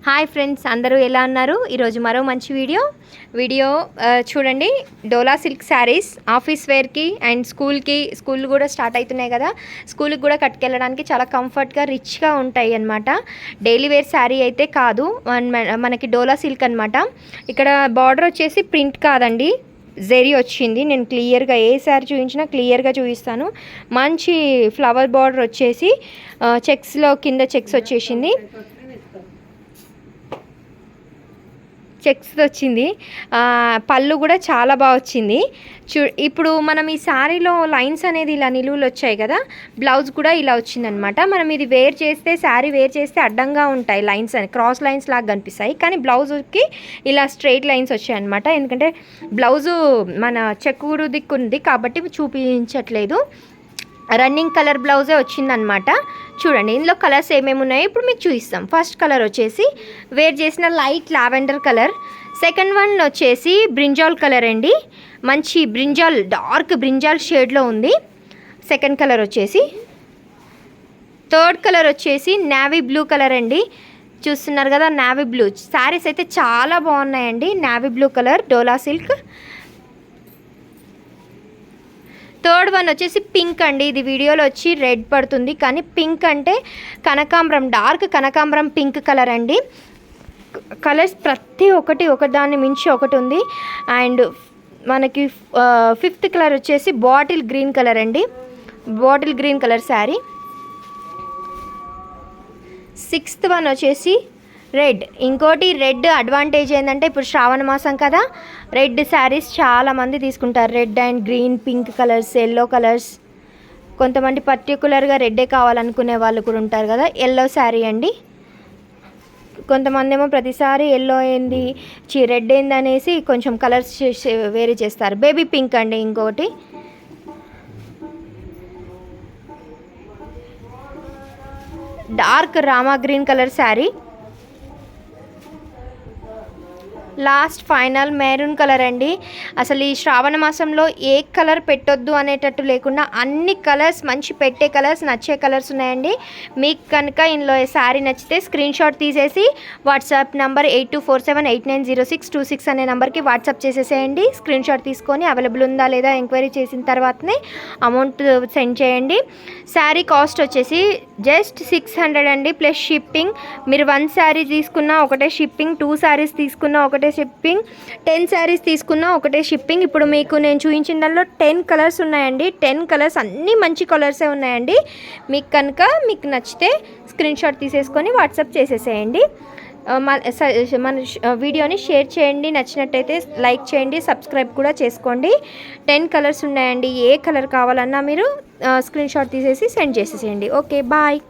Hi friends, అందరూ ఎలా ఉన్నారు? ఈరోజు మరో మంచి వీడియో చూడండి. డోలా సిల్క్ శారీస్ ఆఫీస్ వేర్కి అండ్ స్కూల్ కూడా స్టార్ట్ అవుతున్నాయి కదా, స్కూల్కి కూడా కట్టుకెళ్ళడానికి చాలా కంఫర్ట్గా రిచ్గా ఉంటాయి అన్నమాట. డైలీ వేర్ శారీ అయితే కాదు, మనకి డోలా సిల్క్ అనమాట. ఇక్కడ బార్డర్ వచ్చేసి ప్రింట్ కాదండి, జెరీ వచ్చింది. నేను క్లియర్గా ఏ శారీ చూపించినా క్లియర్గా చూపిస్తాను. మంచి ఫ్లవర్ బార్డర్ వచ్చేసి చెక్స్లో కింద చెక్స్ వచ్చేసింది, చెక్స్ వచ్చింది. పళ్ళు కూడా చాలా బాగా వచ్చింది. ఇప్పుడు మనం ఈ శారీలో లైన్స్ అనేది ఇలా నిలువులు వచ్చాయి కదా, బ్లౌజ్ కూడా ఇలా వచ్చిందనమాట. మనం ఇది శారీ వేర్ చేస్తే అడ్డంగా ఉంటాయి లైన్స్ అని, క్రాస్ లైన్స్ లాగా కనిపిస్తాయి, కానీ బ్లౌజ్కి ఇలా స్ట్రైట్ లైన్స్ వచ్చాయి అనమాట. ఎందుకంటే బ్లౌజు మన చెక్కుడు దిక్కుంది కాబట్టి చూపించట్లేదు. రన్నింగ్ కలర్ బ్లౌజే వచ్చిందనమాట. చూడండి, ఇందులో కలర్స్ ఏమేమి ఉన్నాయో ఇప్పుడు మీకు చూపిస్తాం. ఫస్ట్ కలర్ వచ్చేసి వేర్ చేసిన light lavender colour. Second one వచ్చేసి బ్రింజాల్ కలర్ అండి, మంచి డార్క్ బ్రింజాల్ షేడ్లో ఉంది సెకండ్ కలర్ వచ్చేసి. థర్డ్ కలర్ వచ్చేసి నావీ బ్లూ కలర్ అండి, చూస్తున్నారు కదా నావీ బ్లూ. శారీస్ అయితే చాలా బాగున్నాయండి. నావీ బ్లూ కలర్ డోలా సిల్క్. థర్డ్ వన్ వచ్చేసి పింక్ అండి. ఇది వీడియోలో వచ్చి రెడ్ పడుతుంది, కానీ పింక్ అంటే కనకాంబరం, డార్క్ కనకాంబరం పింక్ కలర్ అండి. కలర్స్ ప్రతి ఒక్కటి ఒకదాన్ని మించి ఒకటి ఉంది. అండ్ మనకి ఫిఫ్త్ కలర్ వచ్చేసి బాటిల్ గ్రీన్ కలర్ అండి, bottle green colour sari. Sixth one వచ్చేసి రెడ్. ఇంకోటి రెడ్ అడ్వాంటేజ్ ఏంటంటే ఇప్పుడు శ్రావణ మాసం కదా, రెడ్ శారీస్ చాలామంది తీసుకుంటారు. Red and green, pink colours, yellow colours. కొంతమంది పర్టికులర్గా రెడ్డే కావాలనుకునే వాళ్ళు కూడా ఉంటారు కదా. ఎల్లో శారీ అండి. కొంతమంది ఏమో ప్రతిసారి ఎల్లో ఏంది రెడ్ ఏంది అనేసి కొంచెం కలర్స్ వేరే చేస్తారు. బేబీ పింక్ అండి ఇంకోటి. Dark Rama green colour sari. Last final maroon colour అండి. అసలు ఈ శ్రావణ మాసంలో ఏ కలర్ పెట్టొద్దు అనేటట్టు లేకుండా అన్ని కలర్స్, మంచి పెట్టే కలర్స్, నచ్చే కలర్స్ ఉన్నాయండి. మీకు కనుక ఇందులో శారీ నచ్చితే స్క్రీన్ షాట్ తీసేసి వాట్సాప్ నెంబర్ 8247890626 అనే నెంబర్కి వాట్సాప్ చేసేసేయండి. స్క్రీన్ షాట్ తీసుకొని అవైలబుల్ ఉందా లేదా ఎంక్వైరీ చేసిన తర్వాతనే అమౌంట్ సెండ్ చేయండి. శారీ కాస్ట్ వచ్చేసి జస్ట్ 600 అండి, ప్లస్ షిప్పింగ్. మీరు 1 శారీ తీసుకున్నా ఒకటే షిప్పింగ్, 2 శారీస్ తీసుకున్నా ఒకటే షిప్పింగ్, 10 శారీస్ తీసుకున్నా ఒకటే షిప్పింగ్. ఇప్పుడు మీకు నేను చూపించిన దానిలో 10 కలర్స్ ఉన్నాయండి. 10 కలర్స్ అన్నీ మంచి కలర్సే ఉన్నాయండి. మీకు నచ్చితే స్క్రీన్ షాట్ తీసేసుకొని వాట్సాప్ చేసేసేయండి. మన వీడియోని షేర్ చేయండి, నచ్చినట్టయితే లైక్ చేయండి, సబ్స్క్రైబ్ కూడా చేసుకోండి. 10 కలర్స్ ఉన్నాయండి. ఏ కలర్ కావాలన్నా మీరు స్క్రీన్ షాట్ తీసేసి సెండ్ చేసేసేయండి. Okay, bye.